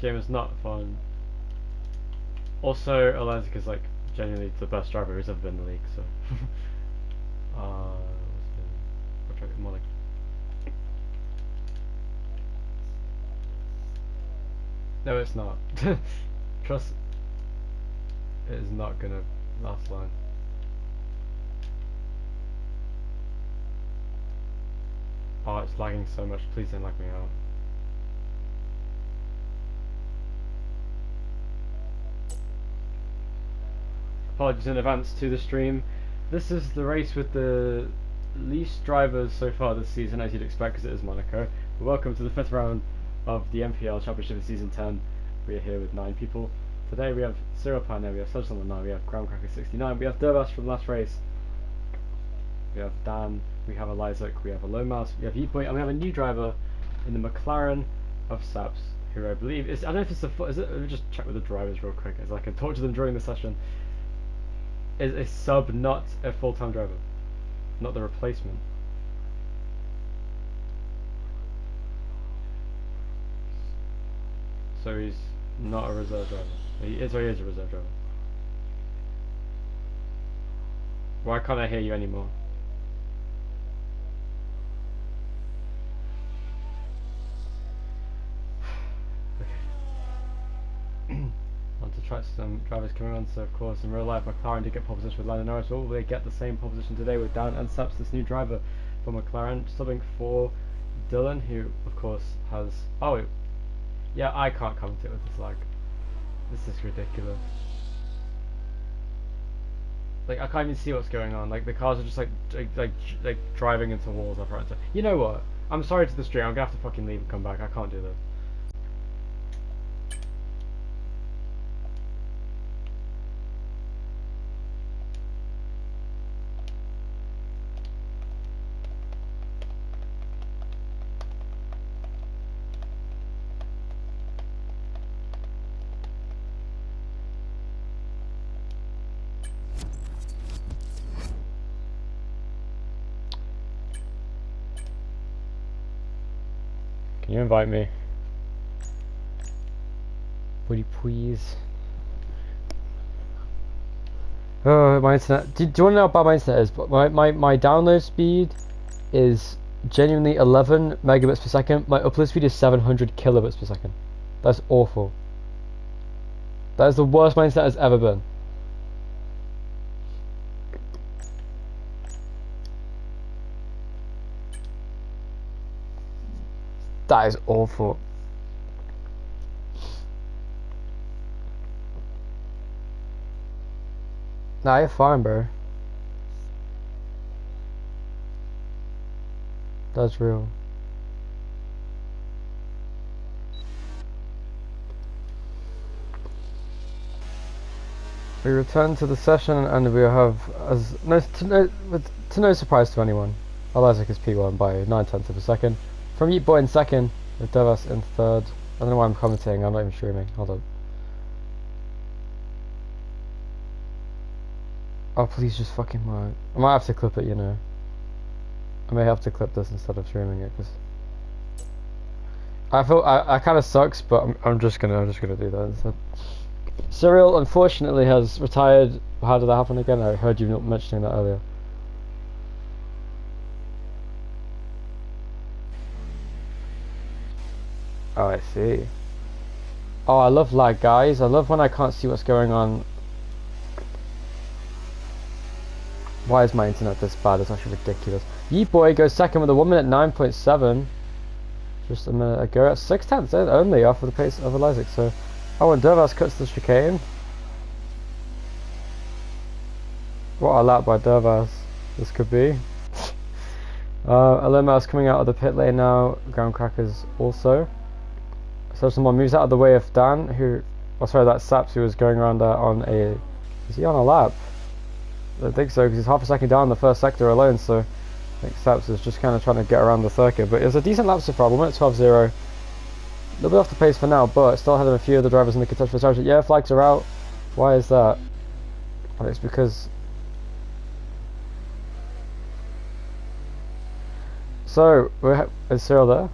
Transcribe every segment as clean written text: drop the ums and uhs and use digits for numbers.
game is not fun. Also, Atlantic is like genuinely the best driver who's ever been in the league. So, what's it? Monaco. No, it's not. Trust. It is not gonna last long. Oh, it's lagging so much. Please don't lag me out. Apologies in advance to the stream. This is the race with the least drivers so far this season, as you'd expect, because it is Monaco. But welcome to the 5th round of the NPL Championship of Season 10. We are here with 9 people. Today we have Cyril Pioneer, we have Sergeant on 9, we have Groundcracker 69, we have Dervas from last race, we have Dan, we have Elizak, we have Alomas, we have Yeetboy, and we have a new driver in the McLaren of Saps, who I believe is, I don't know if it's the, is it, let me just check with the drivers real quick, as I can talk to them during the session. Is a sub, not a full-time driver, not the replacement. So he's not a reserve driver. He is, or he is a reserve driver. Why can't I hear you anymore? On to try some drivers coming on. So of course, in real life, McLaren did get pole position with Lando Norris. Will they get the same pole position today with Dan and Saps, this new driver for McLaren, subbing for Dylan, who of course has. Oh, yeah, I can't commentate with this lag. This is ridiculous. Like I can't even see what's going on. Like the cars are just like driving into walls left, right, and center. You know what? I'm sorry to the stream. I'm gonna have to fucking leave and come back. I can't do this. Can you invite me? Would you please? Oh, my internet. Do you want to know how bad my internet is? But my download speed is genuinely 11 megabits per second. My upload speed is 700 kilobits per second. That's awful. That is the worst my internet has ever been. That is awful. Nah, you're fine, bro. That's real. We return to the session and we have, as to no surprise to anyone, Elizak is P1 by 9/10 of a second. From Yeetboy in second, with Devas in third. I don't know why I'm commenting, I'm not even streaming. Hold on. Oh, please just fucking work. I might have to clip it, you know. I may have to clip this instead of streaming it, because I feel I kind of sucks, but I'm just gonna do that instead. Cyril unfortunately has retired. How did that happen again? I heard you not mentioning that earlier. Oh, I see. Oh, I love lag, guys. I love when I can't see what's going on. Why is my internet this bad? It's actually ridiculous. Yeetboy goes second with a 1 minute 9.7. Just a minute ago at 6/10 only off of the pace of Elizak. So, oh, and Dervas cuts the chicane. What a lap by Dervas this could be. Alomas coming out of the pit lane now. Groundcrackers also. So someone moves out of the way of Dan, who, oh sorry, that's Saps, who was going around there on a, is he on a lap? I think so, because he's half a second down the first sector alone, so I think Saps is just kind of trying to get around the circuit. But it's a decent lap so far, 1 minute 12.0. A little bit off the pace for now, but still ahead of a few of the drivers in the contention for championship. Yeah, flags are out. Why is that? Well, it's because... So, is Cyril there?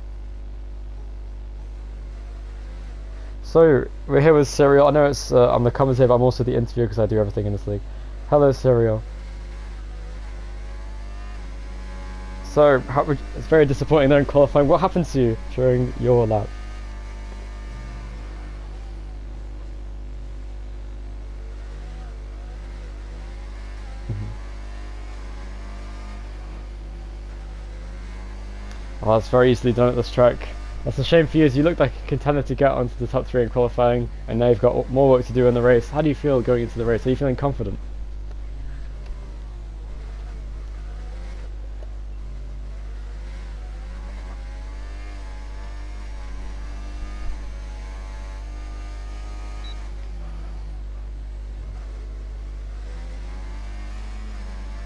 So we're here with Serial. I know it's I'm the commentator, but I'm also the interviewer because I do everything in this league. Hello, Serial. So it's very disappointing there in qualifying. What happened to you during your lap? Well, that's very easily done at this track. That's a shame for you, as you looked like a contender to get onto the top 3 in qualifying, and now you've got more work to do in the race. How do you feel going into the race? Are you feeling confident?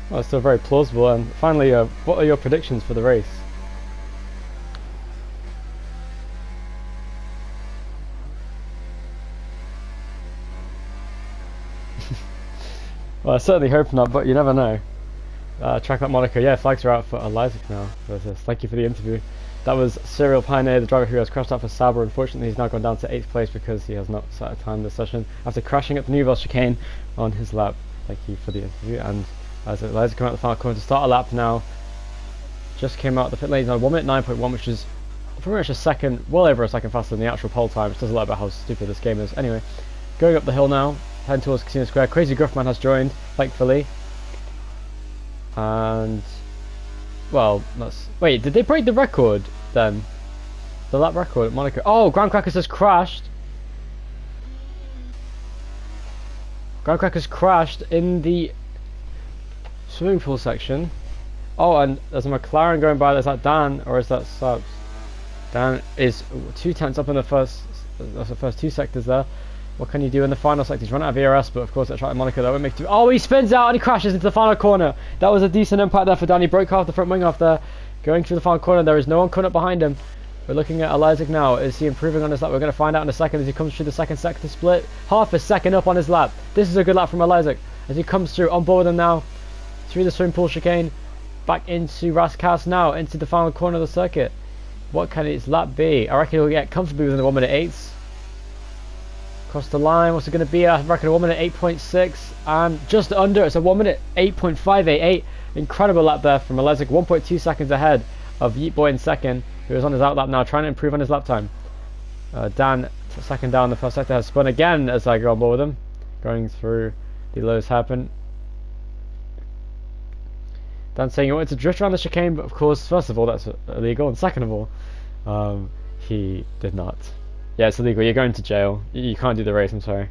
Well, it's still very plausible. And finally, what are your predictions for the race? Well, I certainly hope not, but you never know. Track like Monaco, yeah, flags are out for Isaac now. Thank you for the interview. That was Serial Pioneer, the driver who has crashed out for Sauber. Unfortunately, he's now gone down to 8th place because he has not set a time this session after crashing at the Nouvelle chicane on his lap. Thank you for the interview. And as Isaac come out the final corner to start a lap now, just came out the pit lane on 1 minute 9.1, which is pretty much a second, well over a second faster than the actual pole time, which does a lot about how stupid this game is. Anyway, going up the hill now, heading towards Casino Square. Crazy Gruffman has joined, thankfully. And well, wait, did they break the record then? The lap record at Monaco. Oh, Graham Crackers has crashed. Graham Crackers crashed in the swimming pool section. Oh, and there's a McLaren going by. Is that Dan or is that Subs? Dan is 2/10 up in the first 2 sectors there. What can you do in the final sector? He's run out of ERS, but of course that's right at Monaco. That won't make too. Oh, he spins out and he crashes into the final corner. That was a decent impact there for Dan. He broke half the front wing off there. Going through the final corner, there is no one coming up behind him. We're looking at Isaac now. Is he improving on his lap? We're going to find out in a second as he comes through the second sector split. Half a second up on his lap. This is a good lap from Isaac as he comes through on board with him now. Through the swimming pool chicane. Back into Raskas now, into the final corner of the circuit. What can his lap be? I reckon he'll get comfortably within the 1 minute 8s. Across the line, what's it going to be? I reckon a 1 minute 8.6 and just under. It's a 1 minute 8.588. Incredible lap there from Isaac, 1.2 seconds ahead of Yeet Boy in second, who is on his outlap now, trying to improve on his lap time. Dan, second down the first sector, has spun again as I go on board with him, going through the lowest hairpin. Dan saying he wanted to drift around the chicane, but of course, first of all, that's illegal, and second of all, he did not. Yeah, it's illegal. You're going to jail. You can't do the race, I'm sorry.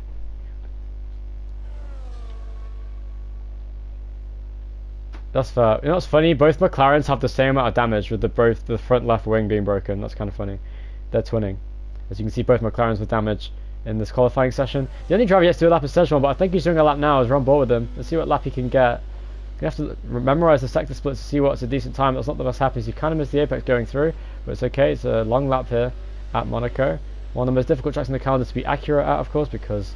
That's fair. You know what's funny? Both McLarens have the same amount of damage with both the front left wing being broken. That's kind of funny. They're twinning. As you can see, both McLarens with damage in this qualifying session. The only driver yet to do a lap is Szechuan, but I think he's doing a lap now as we're on board with him. Let's see what lap he can get. You have to memorize the sector splits to see what's a decent time. That's not the best happens. You kind of miss the apex going through, but it's okay. It's a long lap here at Monaco. One of the most difficult tracks in the calendar to be accurate at, of course, because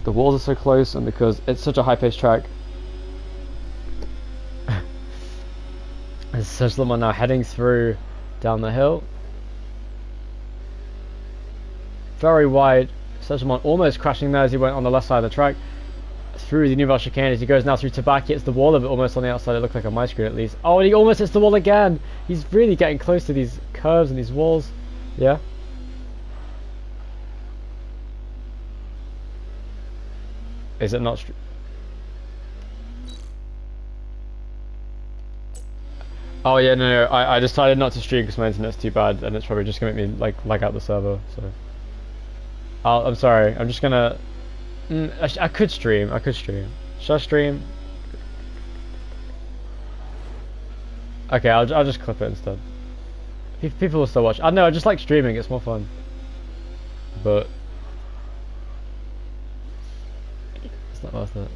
the walls are so close and because it's such a high-paced track. There's Szechuan now heading through down the hill. Very wide. Szechuan almost crashing there as he went on the left side of the track. Through the Nouvelle chicane as he goes now through Tabaki, hits the wall of it almost on the outside. It looked like on my screen at least. Oh, and he almost hits the wall again. He's really getting close to these curves and these walls. Yeah. Is it not? Oh yeah, no, I decided not to stream because my internet's too bad, and it's probably just gonna make me like lag out the server. So, I'm sorry. I'm just gonna. I could stream. Should I stream? Okay, I'll just clip it instead. People will still watch. I know. I just like streaming. It's more fun. But it's not worth it.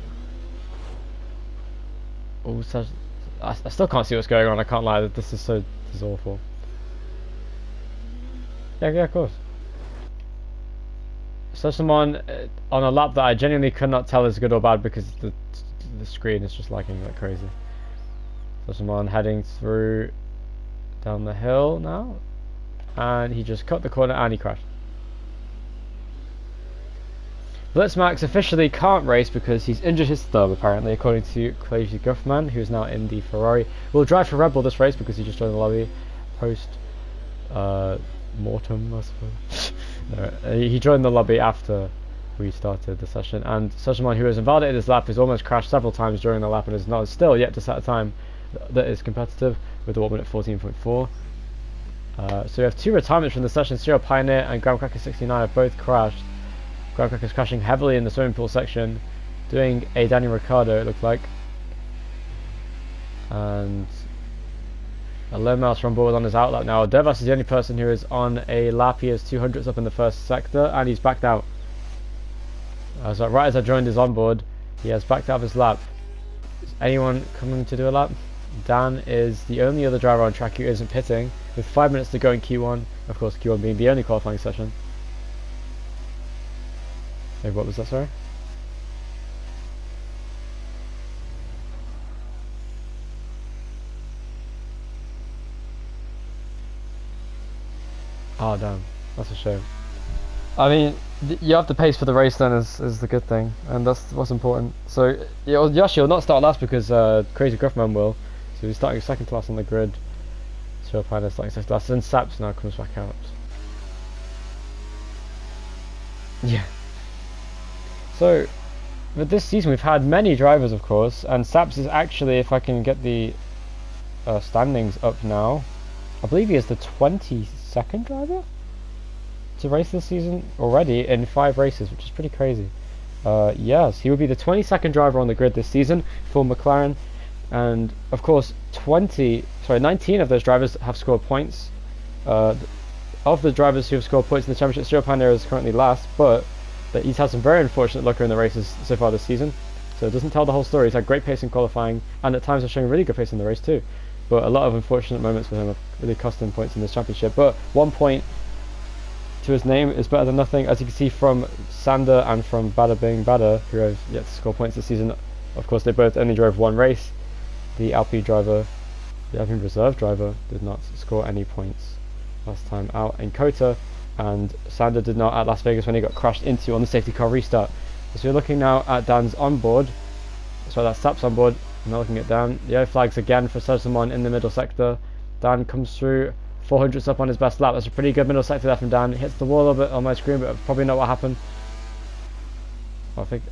Oh, I still can't see what's going on. I can't lie. This is awful. Yeah, of course. So someone on a lap that I genuinely could not tell is good or bad because the screen is just lagging like crazy. So someone heading through down the hill now, and he just cut the corner and he crashed. Blitzmax officially can't race because he's injured his thumb, apparently, according to Crazy Guffman, who's now in the Ferrari. Will drive for Red Bull this race because he just joined the lobby post mortem, I suppose. No, he joined the lobby after we started the session, and someone who has invalidated his lap has almost crashed several times during the lap and is not still yet to set a time that is competitive with a 1 minute 14.4. So we have two retirements from the session. Serial Pioneer and Grandcracker 69 have both crashed. Grandcracker's crashing heavily in the swimming pool section, doing a Daniel Ricciardo, it looked like. And a low mouse on board on his outlap now. Dervas is the only person who is on a lap. He has 200s up in the first sector, and he's backed out. So right as I joined his onboard, he has backed out of his lap. Is anyone coming to do a lap? Dan is the only other driver on track who isn't pitting, with 5 minutes to go in Q1. Of course, Q1 being the only qualifying session. Hey, what was that, sorry? Oh damn, that's a shame. I mean, you have the pace for the race then is the good thing, and that's what's important. So Yoshi will not start last because Crazy Gruffman will. So he's starting second class on the grid. So Pioneer starting second class, and Saps now comes back out. Yeah. So with this season we've had many drivers, of course, and Saps is actually, if I can get the standings up now, I believe he is the 22nd driver to race this season already in 5 races, which is pretty crazy. Yes, he would be the 22nd driver on the grid this season for McLaren, and of course 19 of those drivers have scored points. Of the drivers who have scored points in the championship, Serial Pioneer is currently last, but he's had some very unfortunate luck in the races so far this season, so it doesn't tell the whole story. He's had great pace in qualifying, and at times has shown really good pace in the race too, but a lot of unfortunate moments for him have really cost him points in this championship. But 1 point to his name is better than nothing, as you can see from Sander and from Bada Bing Bada, who have yet to score points this season. Of course, they both only drove 1 race. The Alpine reserve driver, did not score any points last time out in Kota, and Sander did not at Las Vegas when he got crashed into on the safety car restart. So we're looking now at Dan's onboard. So that's Saps onboard. I'm now looking at Dan. Yellow flags again for someone in the middle sector. Dan comes through 400s up on his best lap. That's a pretty good middle sector there from Dan. He hits the wall a little bit on my screen, but probably not what happened. I think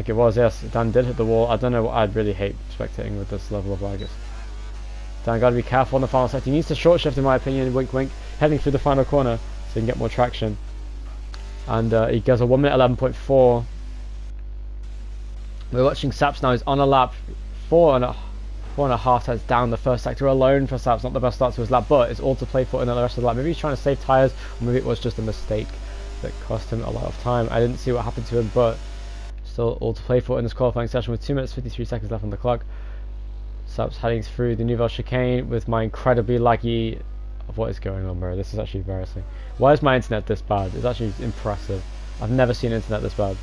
it was, yes. Dan did hit the wall. I don't know, I'd really hate spectating with this level of lag. Dan got to be careful on the final sector. He needs to short shift, in my opinion, wink wink, heading through the final corner so he can get more traction. And he goes a 1 minute 11.4. We're watching Saps now. He's on a lap, 4.5 times down the first sector alone for Saps. Not the best start to his lap, but it's all to play for in the rest of the lap. Maybe he's trying to save tyres, or maybe it was just a mistake that cost him a lot of time. I didn't see what happened to him, but still all to play for in this qualifying session with 2 minutes 53 seconds left on the clock. Saps heading through the Nouvelle chicane with my incredibly laggy... What is going on, bro? This is actually embarrassing. Why is my internet this bad? It's actually impressive. I've never seen internet this bad.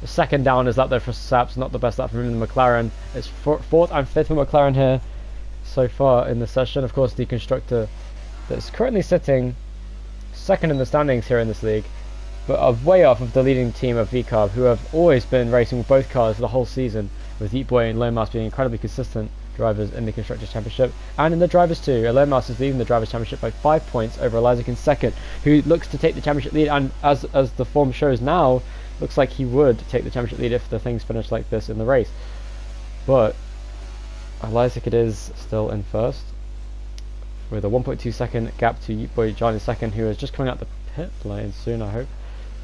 The second down is lap there for Saps, not the best lap from him in the McLaren. It's 4th and 5th for McLaren here so far in the session. Of course, the constructor that's currently sitting 2nd in the standings here in this league, but way off of the leading team of VCarb, who have always been racing with both cars the whole season, with Heat Boy and Lomas being incredibly consistent drivers in the Constructors' Championship, and in the Drivers too. Lomas is leading the Drivers' Championship by 5 points over Elizik in 2nd, who looks to take the championship lead, and as the form shows now, looks like he would take the championship lead if the things finish like this in the race. But Elizik it is still in 1st, with a 1.2 second gap to Heat Boy John in 2nd, who is just coming out the pit lane soon, I hope,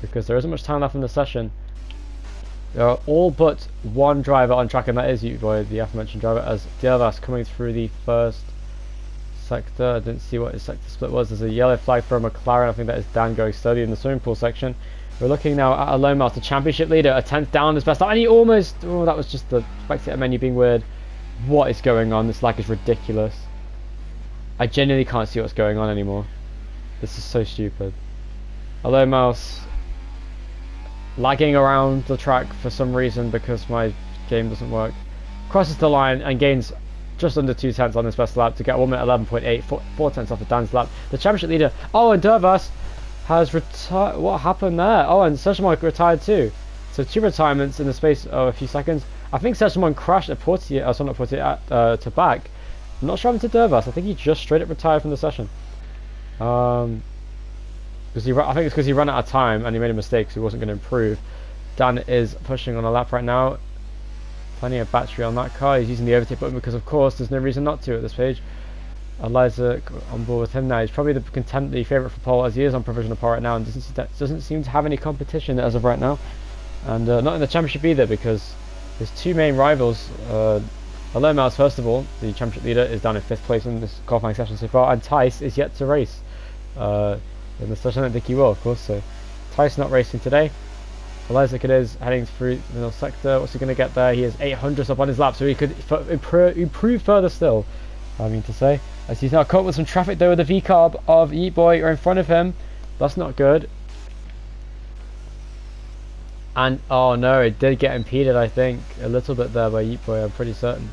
because there isn't much time left in the session. There are all but 1 driver on track, and that is Heat Boy, the aforementioned driver, as Dervas coming through the 1st sector. I didn't see what his sector split was. There's a yellow flag for a McLaren. I think that is Dan going slowly in the swimming pool section. We're looking now at Lomas, the championship leader, a 10th down his best lap, and he almost... Oh, that was just the spectator menu being weird. What is going on? This lag is ridiculous. I genuinely can't see what's going on anymore. This is so stupid. Lomas lagging around the track for some reason because my game doesn't work. Crosses the line and gains just under 2 tenths on his best lap to get 1 minute 11.8, 4 tenths off of Dan's lap. The championship leader, oh, and Dervas has retired. What happened there? Oh, and Seshamon retired too. So 2 retirements in the space of a few seconds. I think Seshamon crashed at Portier, sorry not Portier, to back. I'm not sure happened to Dervas. I think he just straight up retired from the session. Because I think it's because he ran out of time and he made a mistake, so he wasn't going to improve. Dan is pushing on a lap right now. Plenty of battery on that car. He's using the overtake button because, of course, there's no reason not to at this stage. Eliza on board with him now. He's probably the contending favourite for pole as he is on provisional pole right now and doesn't seem to have any competition as of right now. And not in the championship either, because his 2 main rivals, Alomaz, first of all, the championship leader, is down in 5th place in this qualifying session so far, and Tice is yet to race in the session. I don't think he will, of course. So Tice not racing today. Eliza is heading through the middle sector. What's he going to get there? He is 800th up on his lap, so he could improve further still, I mean to say. As he's now caught with some traffic though with the V-carb of Yeet Boy are in front of him. That's not good. And oh no, it did get impeded, I think, a little bit there by Yeet Boy, I'm pretty certain.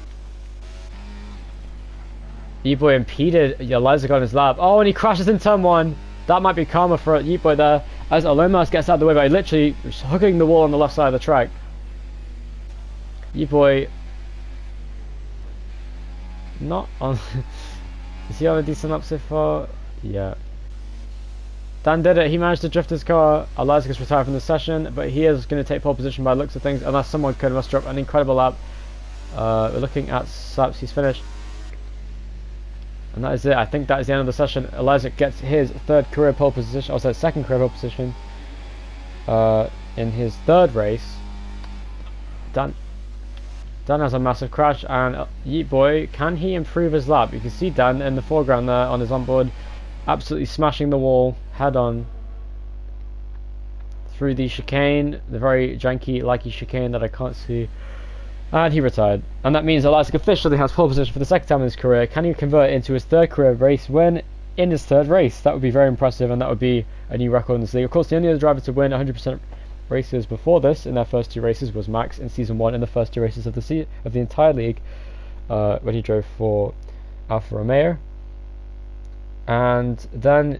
Yeet Boy impeded Eliza on his lap. Oh, and he crashes in turn 1. That might be karma for Yeet Boy there, as Alomas gets out of the way by literally hooking the wall on the left side of the track. Yeet Boy not on. Is he on a decent lap so far? Yeah. Dan did it. He managed to drift his car. Eliza gets retired from the session, but he is going to take pole position by the looks of things, unless someone could muster up an incredible lap. We're looking at laps he's finished. And that is it. I think that is the end of the session. Eliza gets his 3rd career pole position, also 2nd career pole position in his 3rd race. Dan has a massive crash, and Yeet Boy, can he improve his lap? You can see Dan in the foreground there on his onboard, absolutely smashing the wall head on through the chicane, the very janky, likey chicane that I can't see. And he retired. And that means Eliza officially has pole position for the 2nd time in his career. Can he convert it into his 3rd career race win in his 3rd race? That would be very impressive, and that would be a new record in this league. Of course, the only other driver to win 100% races before this in their first 2 races was Max in season 1 in the first 2 races of the entire league, when he drove for Alfa Romeo. And then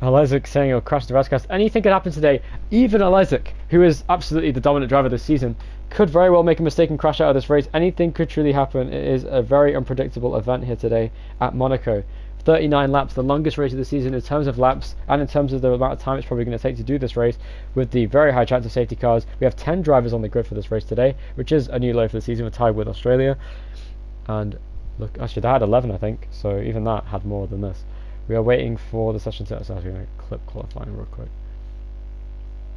Eliza saying he'll crash the Rascast. Anything could happen today. Even Eliza, who is absolutely the dominant driver this season, could very well make a mistake and crash out of this race. Anything could truly happen. It is a very unpredictable event here today at Monaco. 39 laps, the longest race of the season in terms of laps and in terms of the amount of time it's probably going to take to do this race, with the very high chance of safety cars. We have 10 drivers on the grid for this race today, which is a new low for the season. We're tied with Australia. And look, actually they had 11, I think, so even that had more than this. We are waiting for the session to start. So I'm going to clip qualifying real quick.